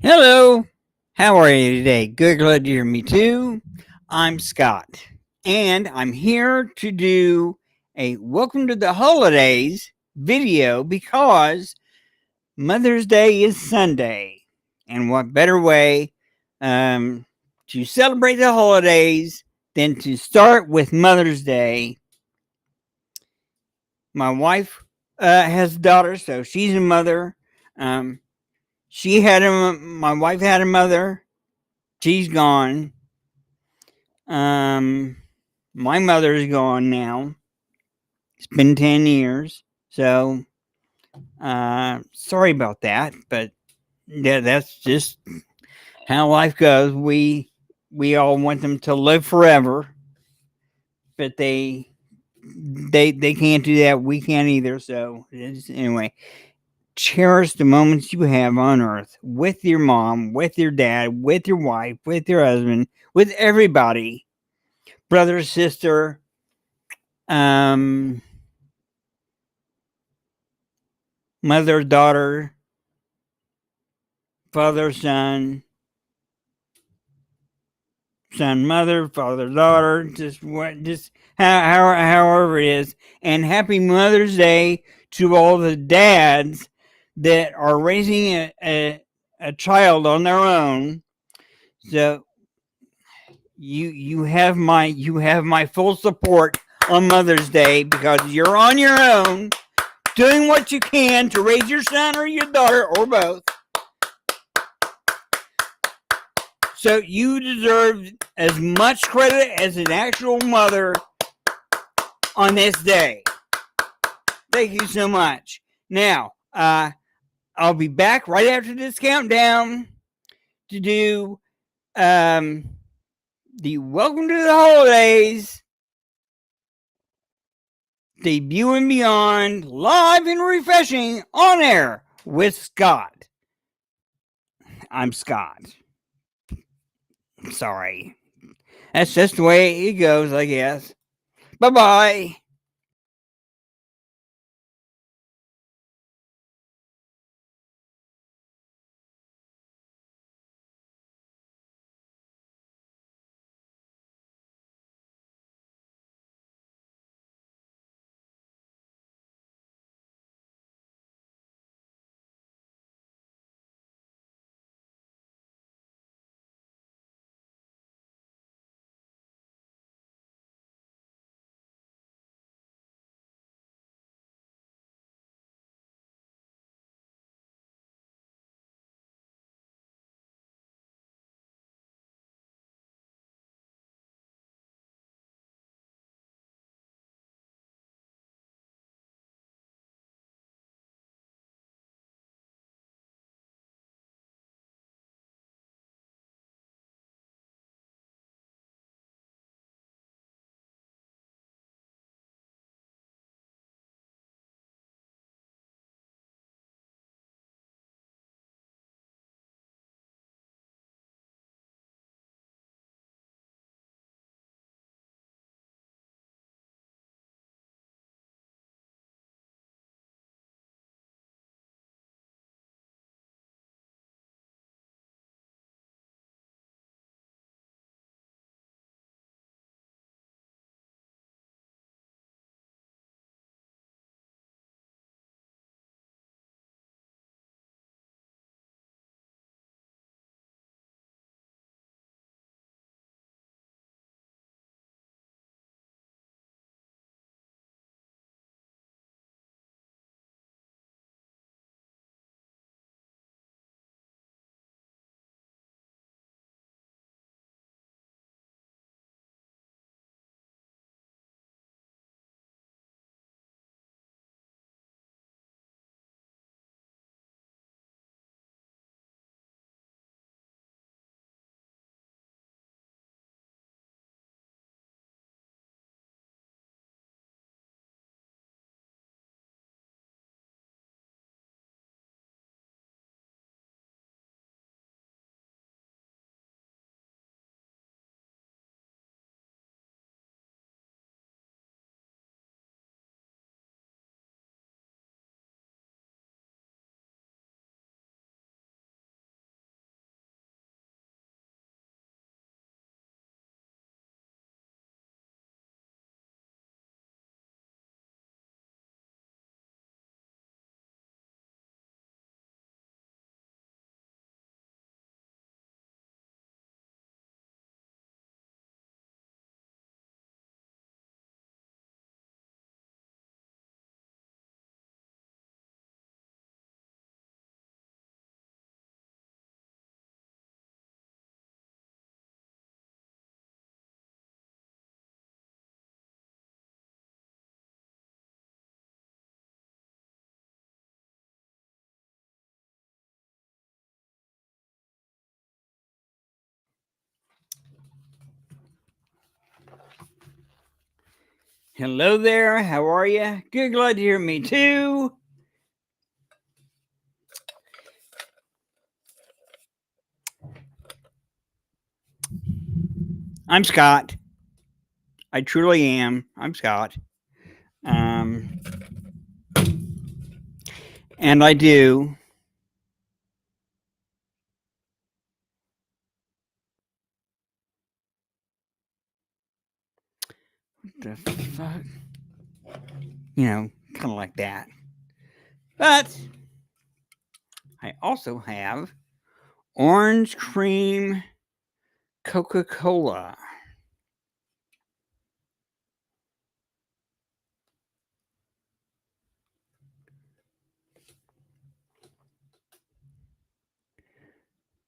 Hello, how are you today? Good, glad to hear me too. I'm Scott, and I'm here to do a welcome to the holidays video because Mother's Day is Sunday, and what better way to celebrate the holidays than to start with Mother's Day? My wife has a daughter, so she's a mother. Um, my wife had a mother. She's gone. Um, my mother's gone now. It's been 10 years. So, sorry about that, but yeah, that's just how life goes. We all want them to live forever, but they can't do that. We can't either. So, anyway, cherish the moments you have on earth with your mom, with your dad, with your wife, with your husband, with everybody, brother, sister, um, mother, daughter, father, son, son, mother, father, daughter, however it is. And happy Mother's Day to all the dads that are raising a child on their own. So you have my full support on Mother's Day because you're on your own doing what you can to raise your son or your daughter or both. So you deserve as much credit as an actual mother on this day. Thank you so much. Now, I'll be back right after this countdown to do the Welcome to the Holidays debut and beyond live and refreshing on air with Scott. I'm Scott. Sorry. That's just the way it goes, I guess. Bye bye. Hello there. How are you? Good. Glad to hear me too. I'm Scott. I truly am. I'm Scott. Um, and I do. The fuck? Kind of like that. But I also have orange cream Coca Cola.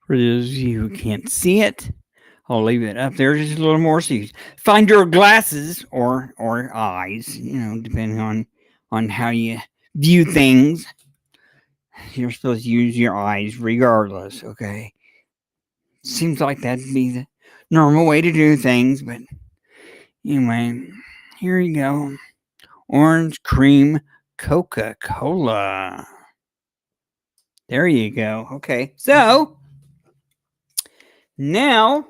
For those of you who can't see it, I'll leave it up there just a little more so you find your glasses or eyes, depending on how you view things. You're supposed to use your eyes regardless, okay? Seems like that'd be the normal way to do things, but anyway, here you go. Orange cream Coca Cola. There you go. Okay, so now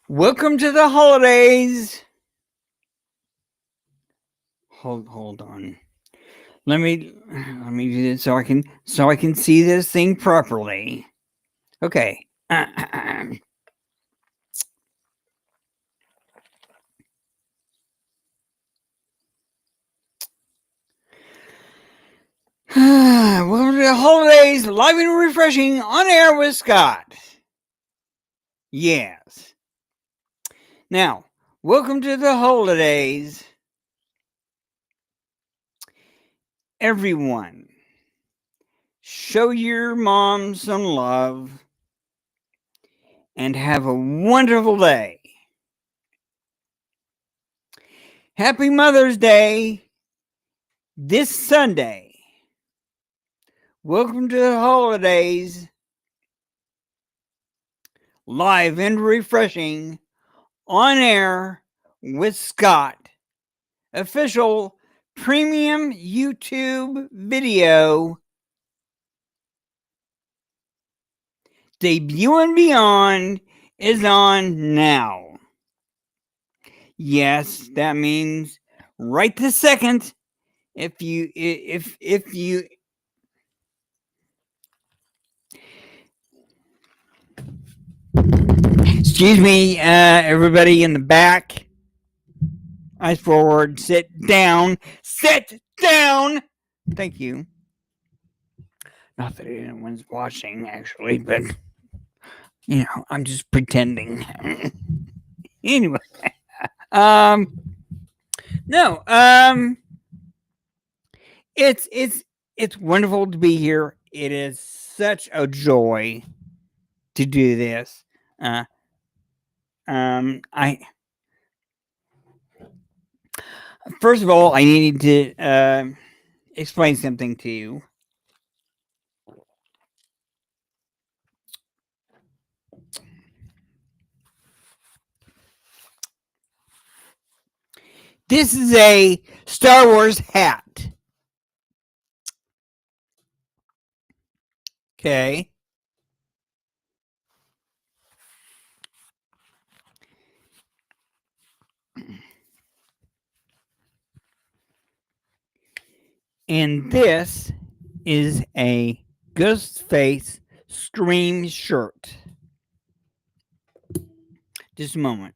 welcome to the holidays. Hold on. Let me do this so I can see this thing properly. Okay. Welcome to the holidays, live and refreshing, on air with Scott. Yes. Now, welcome to the holidays, everyone. Show your mom some love and have a wonderful day. Happy Mother's Day this Sunday. Welcome to the holidays, live and refreshing, on air with Scott. Official premium YouTube video. Debut and Beyond is on now. Yes, that means right this second. If you excuse me, everybody in the back, eyes forward, sit down. Thank you. Not that anyone's watching, actually, but I'm just pretending. Anyway, no, it's wonderful to be here. It is such a joy to do this. I first of all, I needed to explain something to you. This is a Star Wars hat. Okay. And this is a Ghostface Stream shirt. Just a moment.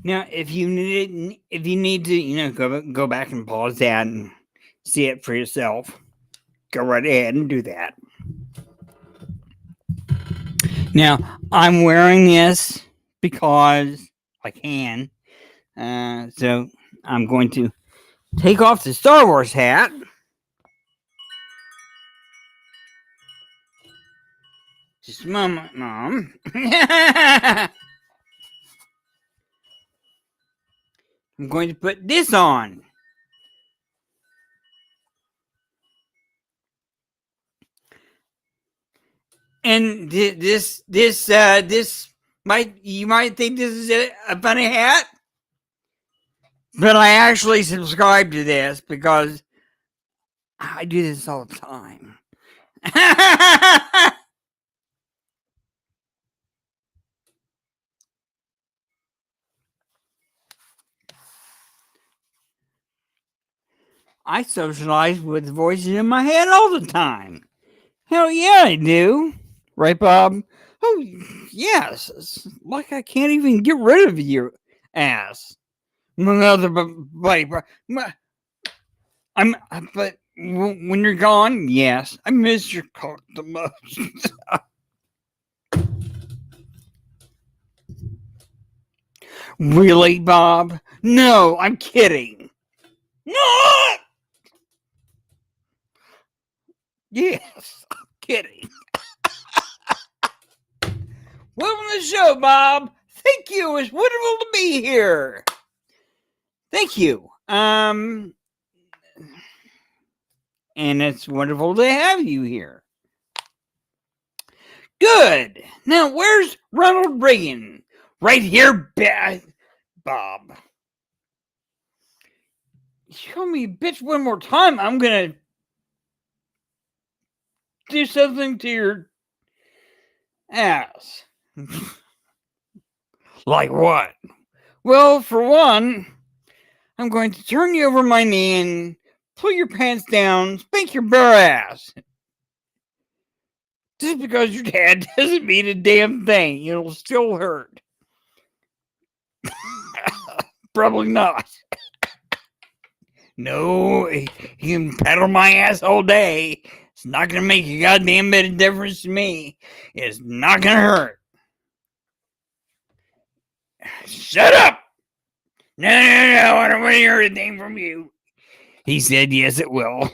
Now, if you need to, go back and pause that and see it for yourself, go right ahead and do that. Now, I'm wearing this because I can. So I'm going to take off the Star Wars hat. Just a moment, Mom. I'm going to put this on. And this you might think this is a funny hat, but I actually subscribe to this because I do this all the time. I socialize with voices in my head all the time. Hell yeah, I do. Right, Bob? Oh, yes. It's like I can't even get rid of your ass. But when you're gone, yes, I miss your cock the most. Really, Bob? No, I'm kidding. No! Yes, I'm kidding. Welcome to the show, Bob. Thank you. It's wonderful to be here. Thank you. And it's wonderful to have you here. Good. Now, where's Ronald Reagan? Right here, Bob. You call me a bitch one more time, I'm gonna do something to your ass. Like what? Well, for one, I'm going to turn you over my knee and pull your pants down, spank your bare ass. Just because your dad doesn't mean a damn thing. It'll still hurt. Probably not. No, he can pedal my ass all day. It's not going to make a goddamn bit of difference to me. It's not going to hurt. Shut up! No, I don't want to hear anything from you. He said, yes, it will.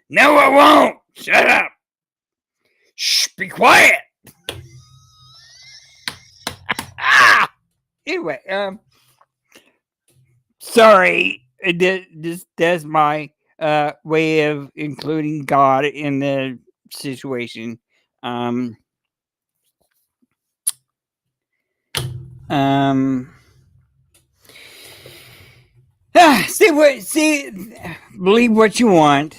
No, it won't. Shut up. Shh, be quiet. Anyway, sorry. That's my way of including God in the situation. Believe what you want.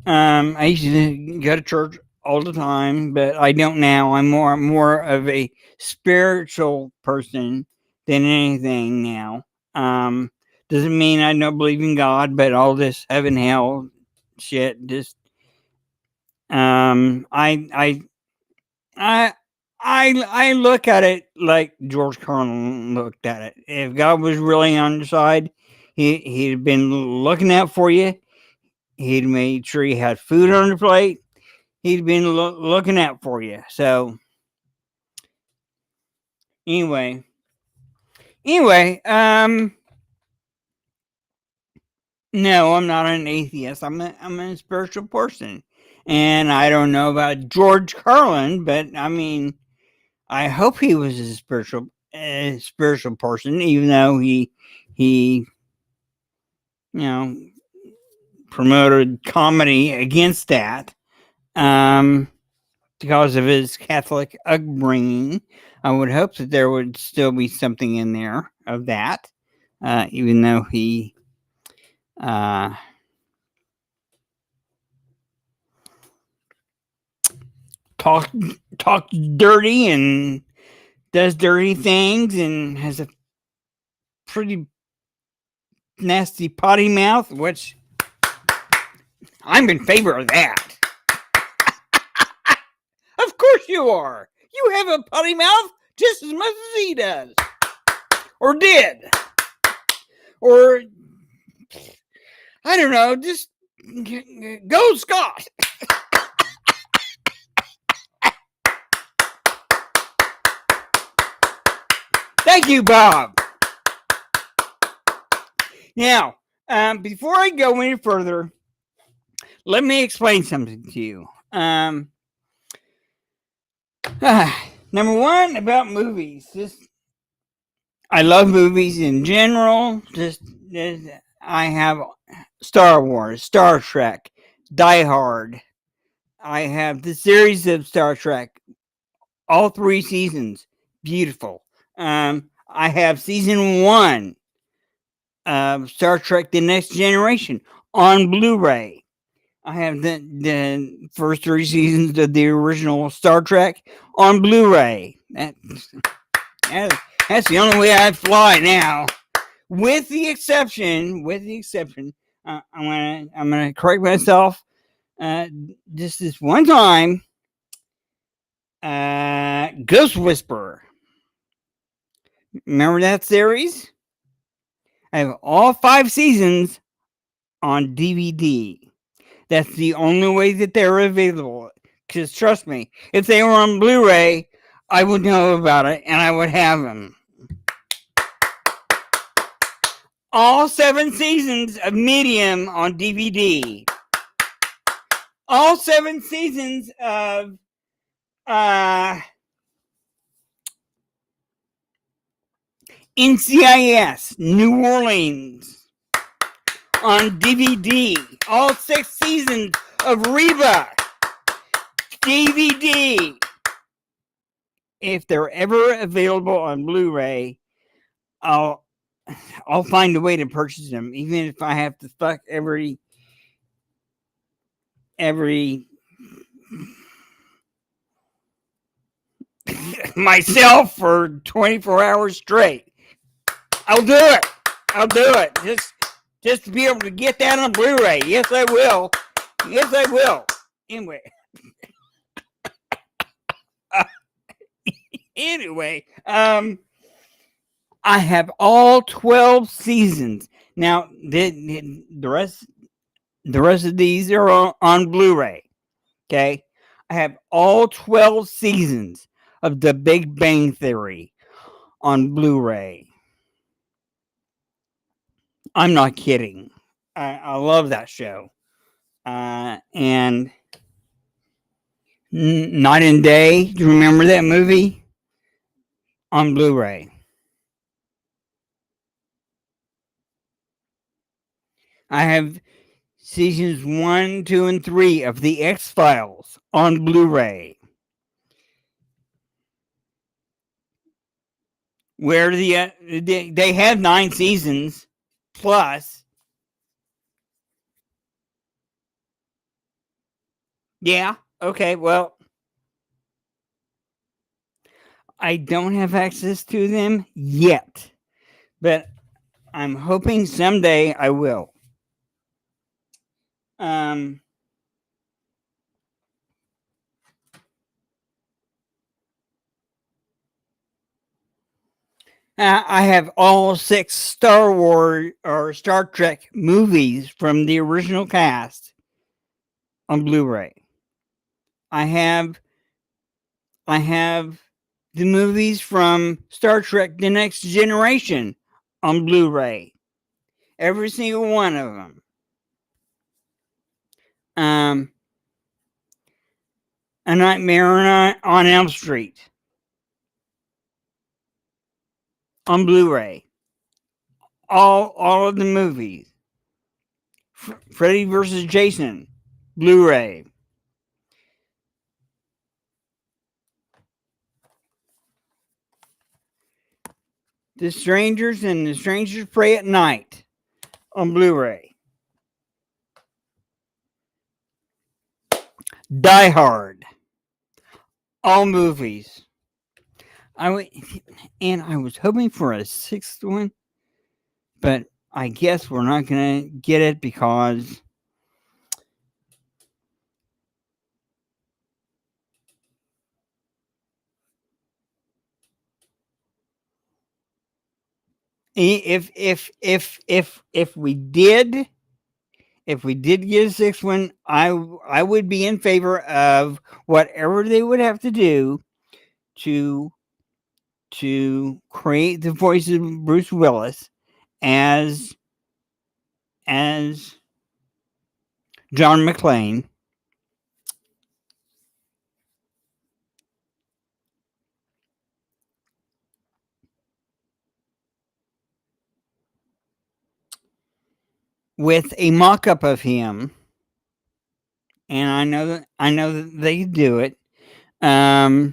I used to go to church all the time, but I don't now. I'm more of a spiritual person than anything now. Doesn't mean I don't believe in God, but all this heaven hell shit just I look at it like George Carlin looked at it. If God was really on your side, he'd have been looking out for you. He'd made sure you had food on your plate. He'd been looking out for you. So anyway, no, I'm not an atheist. I'm a spiritual person, and I don't know about George Carlin, but I mean, I hope he was a spiritual person, even though he promoted comedy against that because of his Catholic upbringing. I would hope that there would still be something in there of that, even though he talks dirty and does dirty things and has a pretty nasty potty mouth, which I'm in favor of that. Of course you are. You have a potty mouth just as much as he does. or did, or I don't know, just go Scott. Thank you, Bob. Now, before I go any further, let me explain something to you. Number one, about movies. I love movies in general. I have Star Wars, Star Trek, Die Hard. I have the series of Star Trek, all 3 seasons. Beautiful. I have season 1 of Star Trek: The Next Generation on Blu-ray. I have the first 3 seasons of the original Star Trek on Blu-ray. That's the only way I fly now. With the exception, I'm gonna correct myself. Just this one time, Ghost Whisperer. Remember that series? I have all 5 seasons on DVD. That's the only way that they're available. Because trust me, if they were on Blu-ray, I would know about it and I would have them. All 7 seasons of Medium on DVD. All 7 seasons of NCIS New Orleans on DVD. All 6 seasons of Reba DVD. If they're ever available on Blu-ray, I'll find a way to purchase them, even if I have to fuck every myself for 24 hours straight. I'll do it. Just to be able to get that on Blu-ray. Yes, I will. Anyway. I have all 12 seasons. Now, the rest of these are on Blu-ray. Okay? I have all 12 seasons of The Big Bang Theory on Blu-ray. I'm not kidding. I love that show. And Night and Day, do you remember that movie? On Blu-ray. I have seasons 1, 2, and 3 of The X-Files on Blu-ray. Where they have 9 seasons plus. Yeah, okay, well, I don't have access to them yet, but I'm hoping someday I will. I have all 6 Star Wars or Star Trek movies from the original cast on Blu-ray. I have the movies from Star Trek: The Next Generation on Blu-ray. Every single one of them. A Nightmare on Elm Street on Blu-ray. All of the movies. Freddy vs. Jason, Blu-ray. The Strangers and the Strangers Pray at Night on Blu-ray. Die Hard. All movies. I was hoping for a 6th one, but I guess we're not gonna get it because if we did get a sixth one, I would be in favor of whatever they would have to do to create the voice of Bruce Willis as John McClane. With a mock-up of him, and I know that they do it. A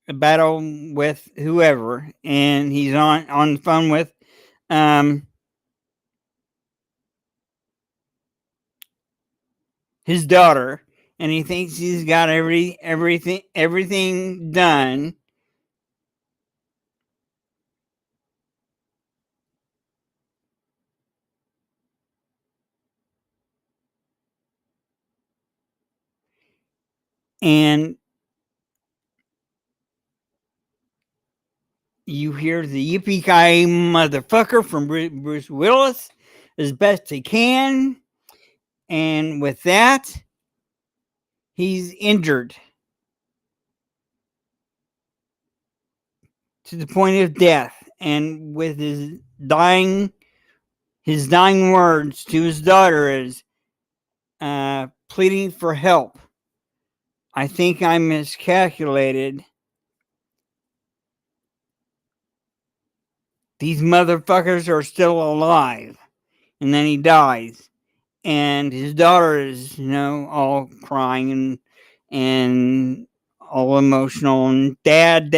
battle with whoever, and he's on the phone with his daughter, and he thinks he's got everything done. And you hear the yippee ki motherfucker from Bruce Willis as best he can, and with that, he's injured to the point of death, and with his dying words to his daughter is pleading for help. I think I miscalculated. These motherfuckers are still alive. And then he dies. And his daughter is, all crying and all emotional. And dad.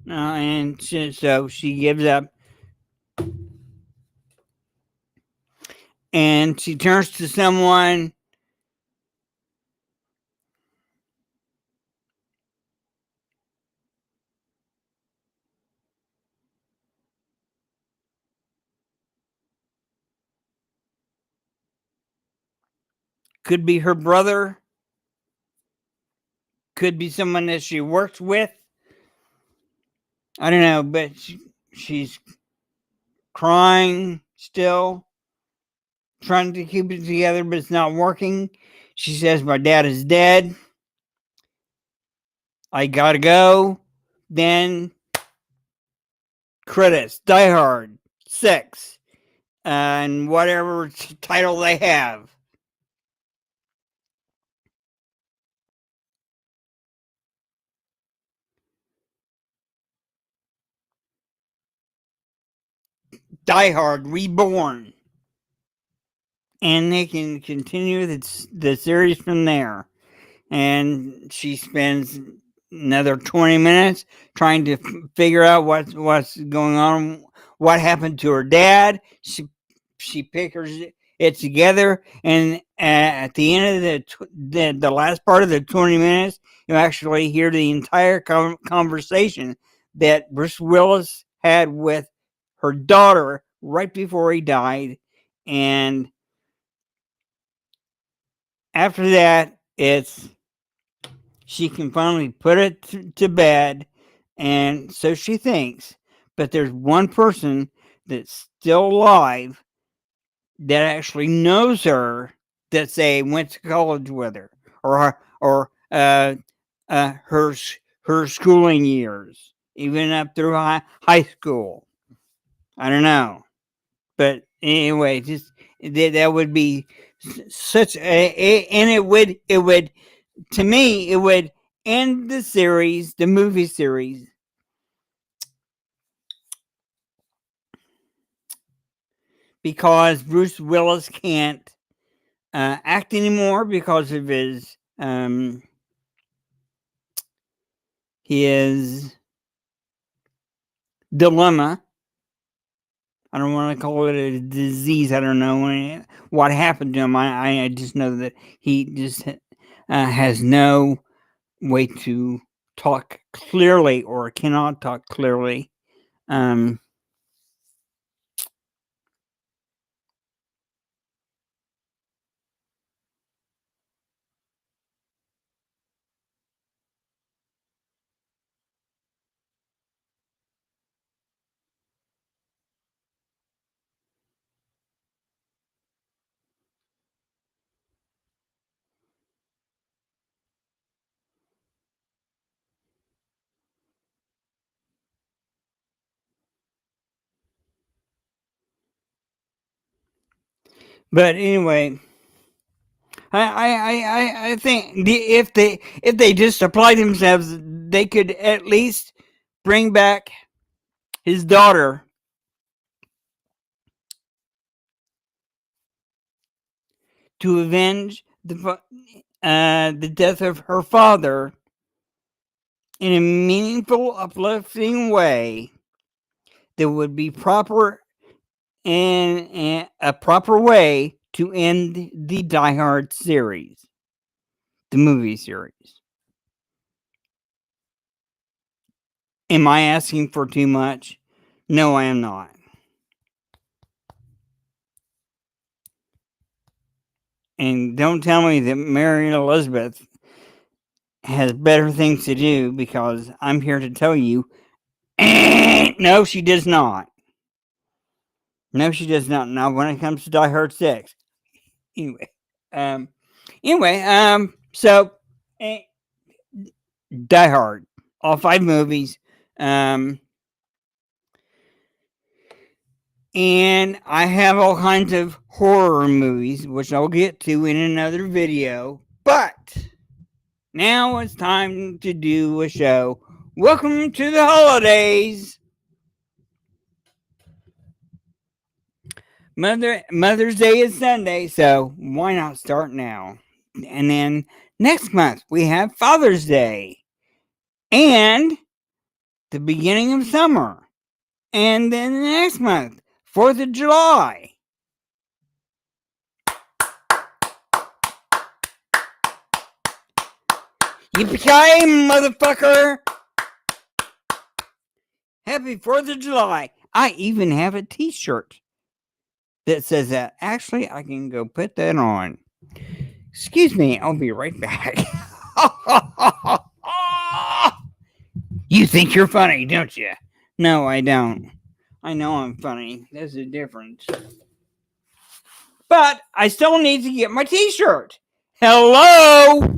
And so she gives up. And she turns to someone. Could be her brother. Could be someone that she works with. I don't know, but she's crying still, trying to keep it together, but it's not working. She says, "My dad is dead. I gotta go." Then credits, Die Hard, 6, and whatever title they have. Die Hard Reborn. And they can continue the series from there. And she spends another 20 minutes trying to figure out what's going on, what happened to her dad. She pictures it together, and at the end of the last part of the 20 minutes, you actually hear the entire conversation that Bruce Willis had with her daughter right before he died. And after that, she can finally put it to bed, and so she thinks. But there's one person that's still alive that actually knows her, that say went to college with her, or her schooling years, even up through high school. I don't know, but anyway, just that would be such and it would, to me, it would end the movie series, because Bruce Willis can't act anymore because of his dilemma. I don't want to call it a disease. I don't know what happened to him. I just know that he just has no way to talk clearly, or cannot talk clearly. Um, But anyway, I think if they just apply themselves, they could at least bring back his daughter to avenge the death of her father in a meaningful, uplifting way that would be proper and a proper way to end the Die Hard series, the movie series. Am I asking for too much? No, I am not. And don't tell me that Mary Elizabeth has better things to do, because I'm here to tell you, no, she does not. No, she does not. Now, when it comes to Die Hard 6. Anyway, um, so eh, Die Hard, all 5 movies. Um, and I have all kinds of horror movies, which I'll get to in another video. But now it's time to do a show. Welcome to the holidays. Mother's Day is Sunday, so why not start now? And then next month we have Father's Day and the beginning of summer. And then the next month, 4th of July. Yippee-ki-yay, motherfucker! Happy 4th of July. I even have a t-shirt that says that. Actually, I can go put that on. Excuse me, I'll be right back. You think you're funny, don't you? No, I don't. I know I'm funny. There's a difference. But I still need to get my t-shirt. Hello?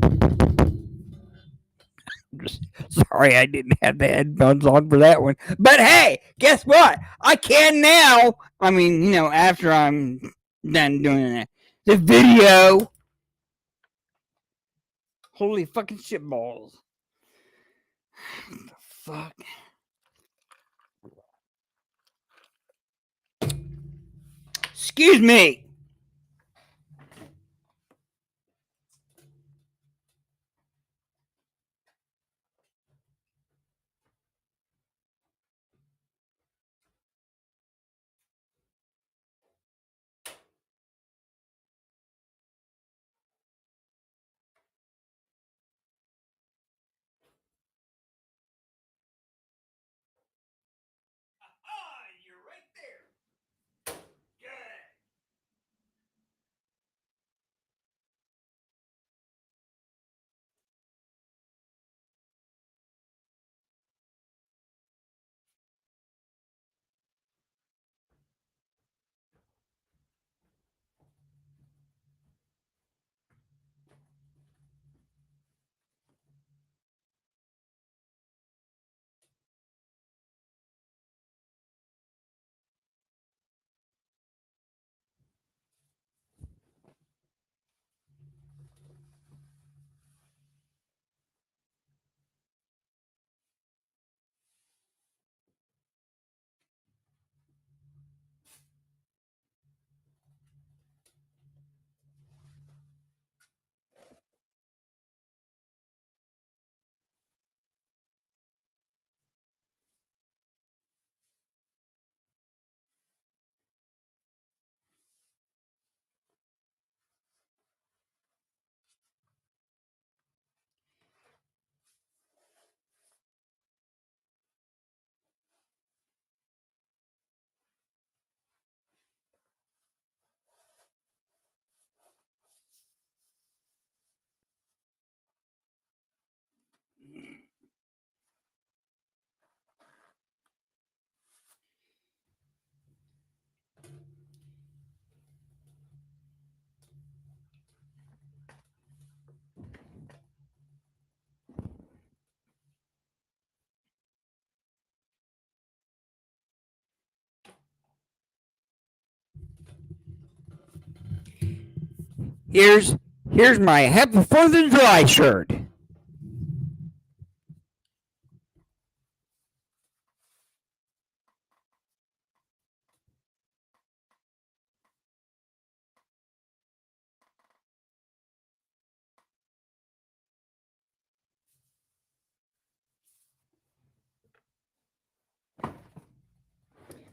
Sorry, I didn't have the headphones on for that one. But hey, guess what? I can now. I mean, after I'm done doing the video. Holy fucking shitballs. What the fuck? Excuse me. You're right there. Good. Here's my Happy 4th of July shirt.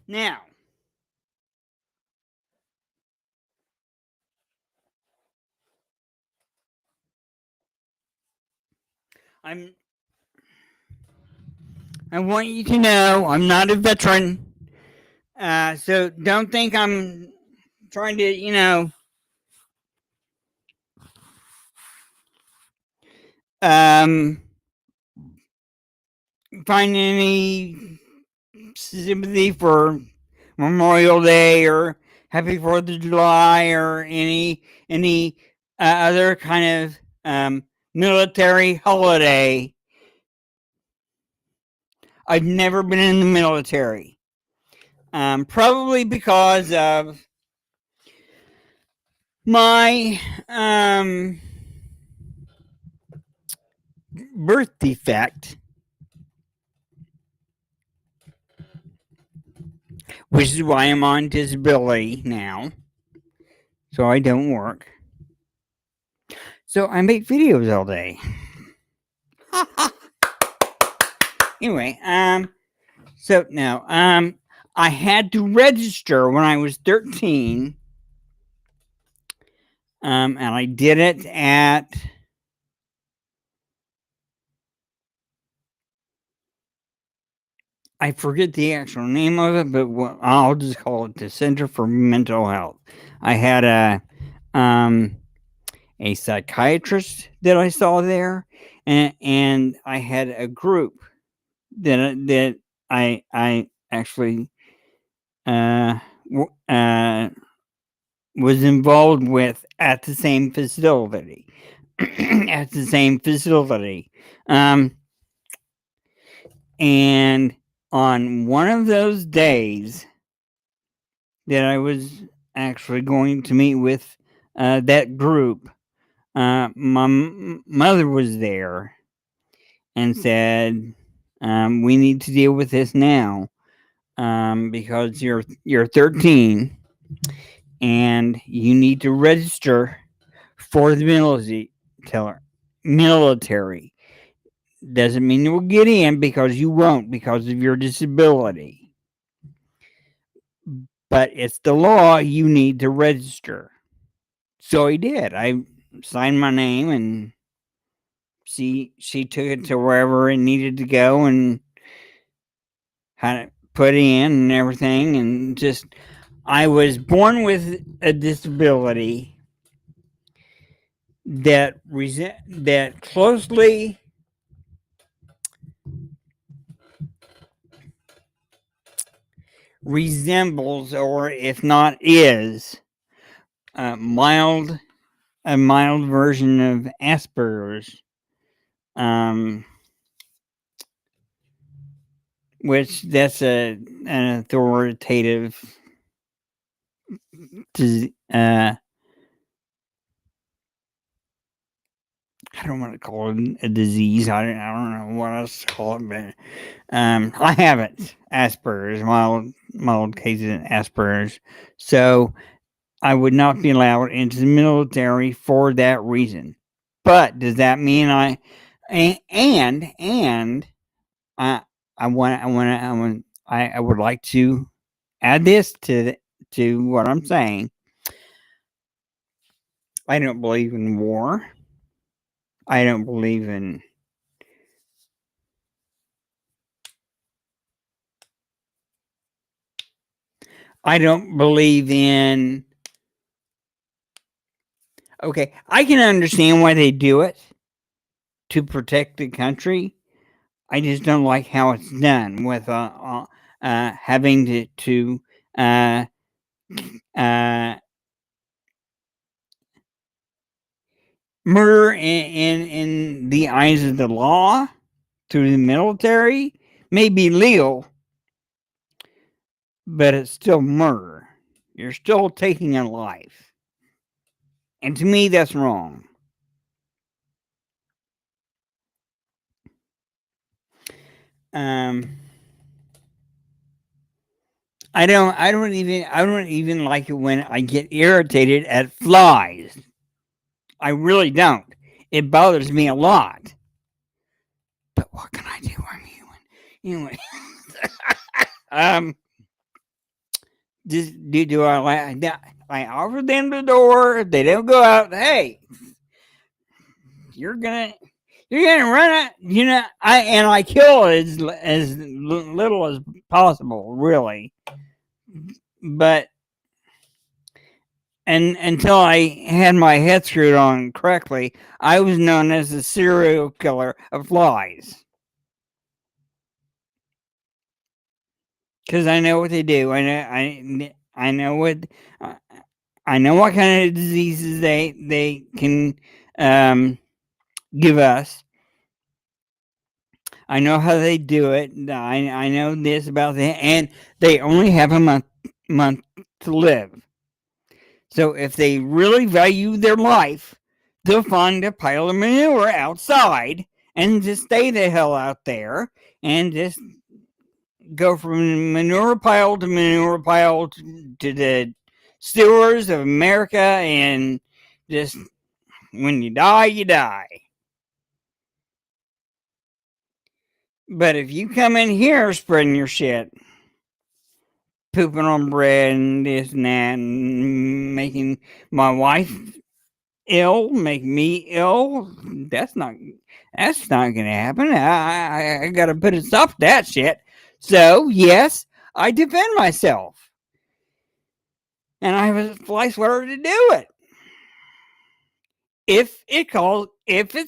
Now, I want you to know I'm not a veteran, so don't think I'm trying to, um, find any sympathy for Memorial Day or Happy 4th of July or any other kind of military holiday. I've never been in the military. Probably because of my birth defect, which is why I'm on disability now. So I don't work. So I make videos all day. Anyway, so now, I had to register when I was 13, and I did it at I forget the actual name of it, but I'll just call it the Center for Mental Health. I had a psychiatrist that I saw there, and I had a group that I actually was involved with at the same facility. At the same facility. And on one of those days that I was actually going to meet with that group, my mother was there and said, "We need to deal with this now because you're 13 and you need to register for the military. Doesn't mean you'll get in because you won't because of your disability. But it's the law, you need to register." So I did. I signed my name and she took it to wherever it needed to go and had it put in and everything, and just I was born with a disability that closely resembles, or if not is, a mild version of Asperger's, which that's an authoritative I don't want to call it a disease. I don't know what else to call it, but I have it. Asperger's, mild cases of Asperger's. So I would not be allowed into the military for that reason. But does that mean I would like to add this to what I'm saying. I don't believe in war. I don't believe in okay, I can understand why they do it to protect the country. I just don't like how it's done with having to murder in the eyes of the law through the military may be legal, but it's still murder. You're still taking a life. And to me, that's wrong. I don't even like it when I get irritated at flies. I really don't. It bothers me a lot. But what can I do? I'm human. Anyway, um, just do I offer them the door? If they don't go out, hey, you're gonna run out. I kill as little as possible, really. But and until I had my head screwed on correctly, I was known as the serial killer of flies. Because I know what they do. I know what I know what kind of diseases they can give us. I know how they do it. I know this about that, and they only have a month to live. So if they really value their life, they'll find a pile of manure outside and just stay the hell out there and just go from manure pile to the sewers of America, and just when you die, you die. But if you come in here spreading your shit, pooping on bread and this and that, and making my wife ill, make me ill, that's not gonna happen. I gotta put a stop to that shit. So yes, I defend myself. And I have a fly swatter to do it. If it's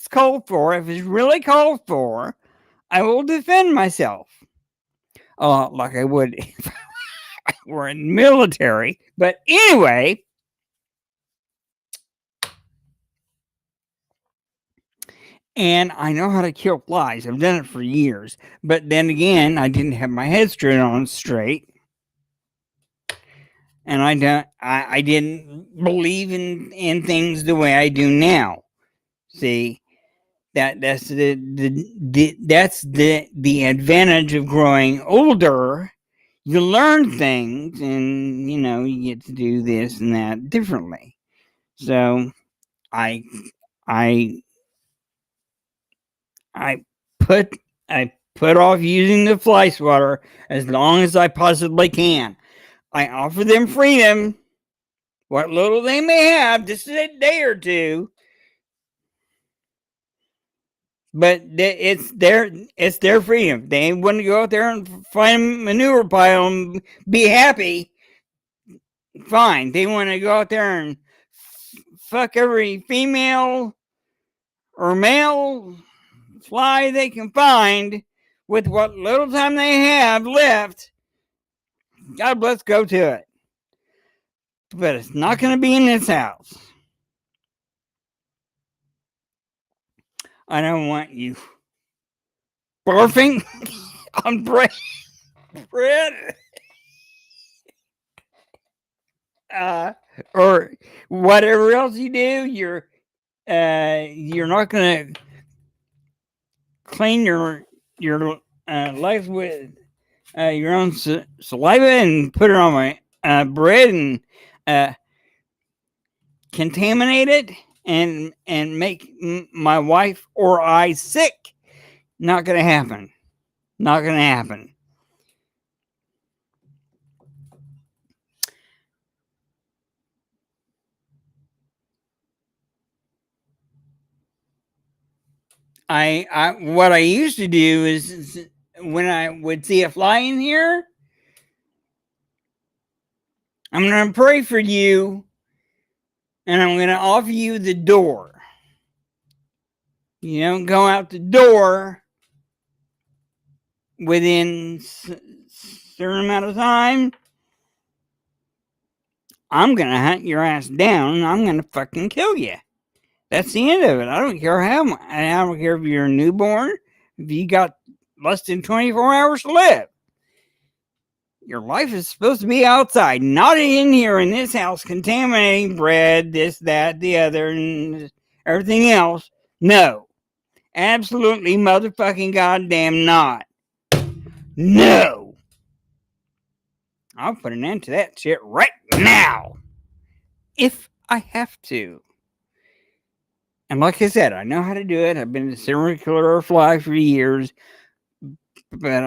called for, if it's really called for, I will defend myself. Like I would if I were in the military. But anyway, and I know how to kill flies. I've done it for years. But then again, I didn't have my head screwed on straight. And I didn't believe in things the way I do now. See, that's the advantage of growing older. You learn things, and you get to do this and that differently. So I I I put off using the fly swatter as long as I possibly can. I offer them freedom, what little they may have, just a day or two. But it's their freedom. They want to go out there and find a manure pile and be happy. Fine. They want to go out there and fuck every female or male fly they can find with what little time they have left. God bless, go to it. But it's not going to be in this house. I don't want you barfing on bread. Or whatever else you do, you're not going to clean your life with your own saliva and put it on my bread and contaminate it and make my wife or I sick. Not going to happen. Not going to happen. What I used to do is when I would see a fly in here, I'm going to pray for you and I'm going to offer you the door. You don't go out the door within a certain amount of time. I'm going to hunt your ass down and I'm going to fucking kill you. That's the end of it. I don't care how. I don't care if you're a newborn, if you got less than 24 hours to live. Your life is supposed to be outside, not in here in this house, contaminating bread, this, that, the other, and everything else. No. Absolutely motherfucking goddamn not. No. I'll put an end to that shit right now. If I have to. And like I said, I know how to do it. I've been a serial killer fly for years. But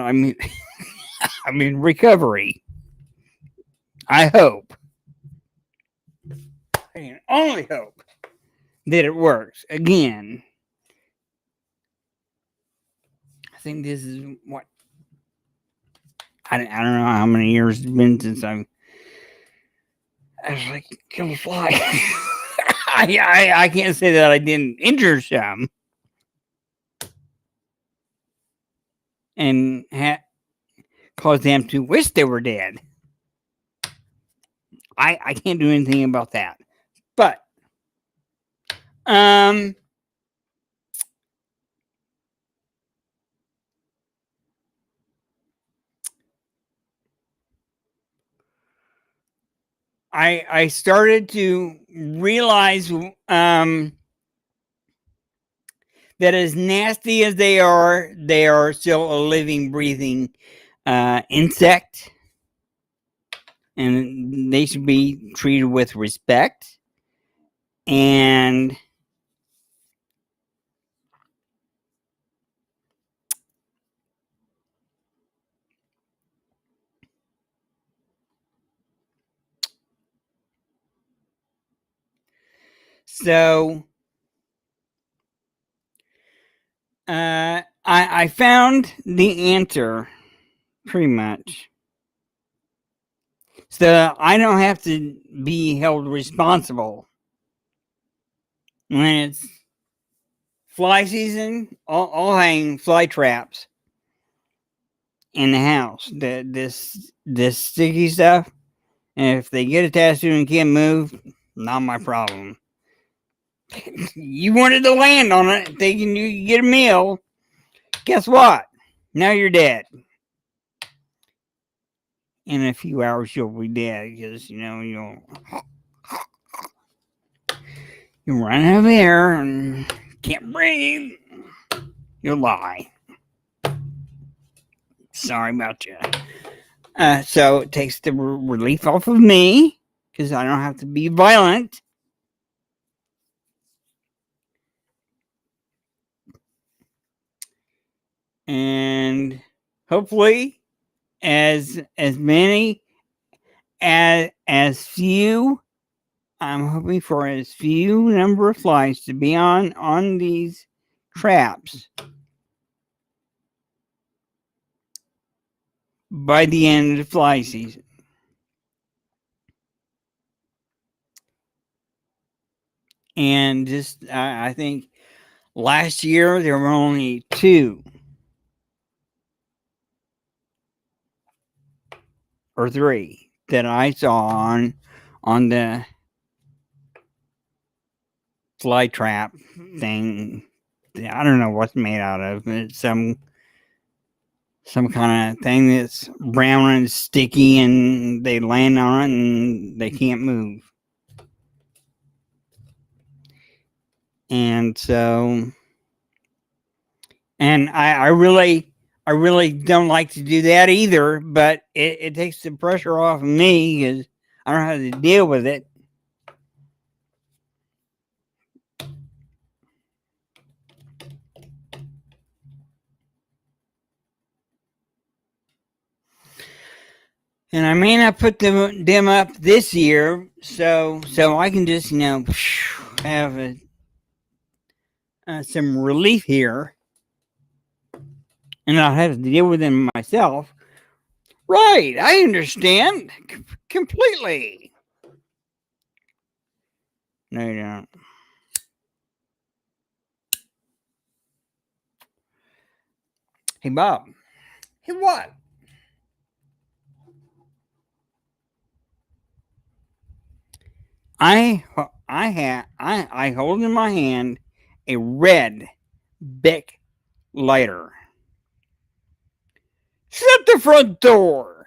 I'm in recovery. I hope. I can only hope that it works. Again, I think this is what I don't know how many years it's been since I actually killed a fly. I can't say that I didn't injure some and cause them to wish they were dead. I can't do anything about that. But I started to realize that as nasty as they are still a living, breathing insect, and they should be treated with respect. And so I found the answer pretty much. So I don't have to be held responsible when it's fly season. I'll hang fly traps in the house. This sticky stuff, and if they get attached to it and can't move, not my problem. You wanted to land on it, thinking you could get a meal. Guess what? Now you're dead. In a few hours, you'll be dead because you'll run out of air and can't breathe. You'll lie. Sorry about you. So it takes the relief off of me because I don't have to be violent. And hopefully, as many as few, I'm hoping for as few number of flies to be on these traps by the end of the fly season. And just, I think last year there were only 2 or 3 that I saw on the fly trap thing. I don't know what's made out of. It's some kind of thing that's brown and sticky, and they land on it and they can't move. And so, and I really don't like to do that either, but it takes the pressure off of me because I don't have to deal with it. And I may not put them up this year, so I can just have some relief here, and I'll have to deal with them myself. Right, I understand completely. No, you don't. Hey, Bob. Hey, what? I hold in my hand a red Bic lighter. Shut the front door.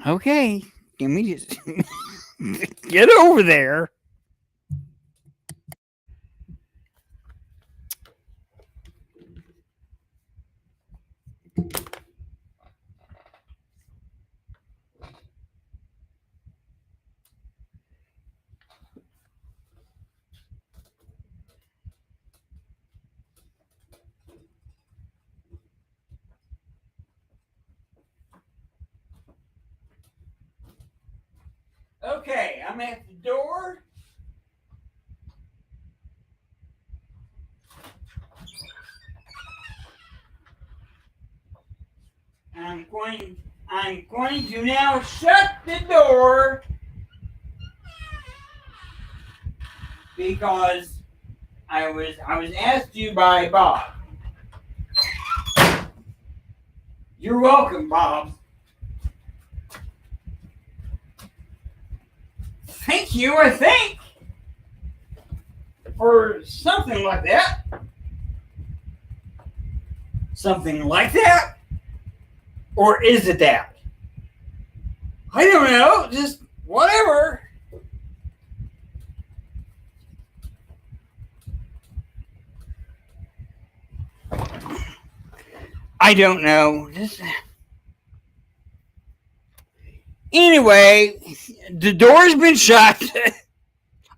Okay, let me just get over there. Okay, I'm at the door. I'm going to now shut the door because I was asked to by Bob. You're welcome, Bob. Thank you, I think, for something like that. Something like that? Or is it that? I don't know, just whatever. I don't know. Anyway, the door's been shut.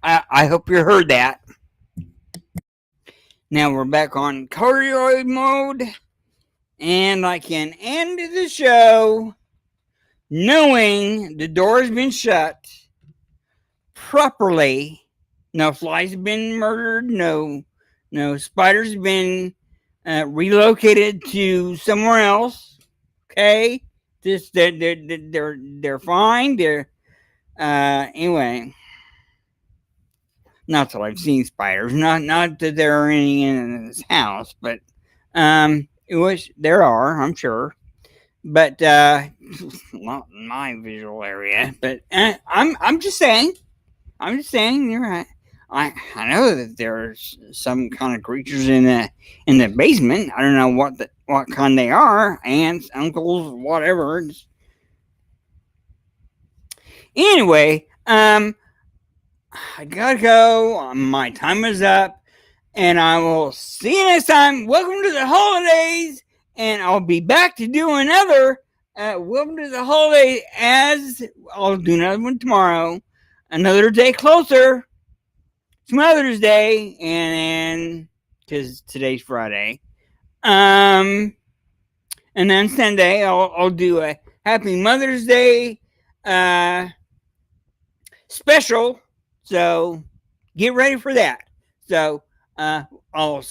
I hope you heard that. Now we're back on cardioid mode, and I can end the show knowing the door's been shut properly. No flies have been murdered. No spiders have been relocated to somewhere else. Okay, just they're fine. They're anyway. Not that I've seen spiders. Not that there are any in this house, but there are, I'm sure, but not in my visual area. But I'm just saying. I'm just saying. You're right. I know that there's some kind of creatures in the basement. I don't know what kind they are. Aunts, uncles, whatever. Anyway, I gotta go. My time is up. And I will see you next time. Welcome to the holidays. And I'll be back to do another Welcome to the Holidays, as I'll do another one tomorrow. Another day closer to Mother's Day. And then, because today's Friday. And then Sunday, I'll do a Happy Mother's Day special. So get ready for that. So I'll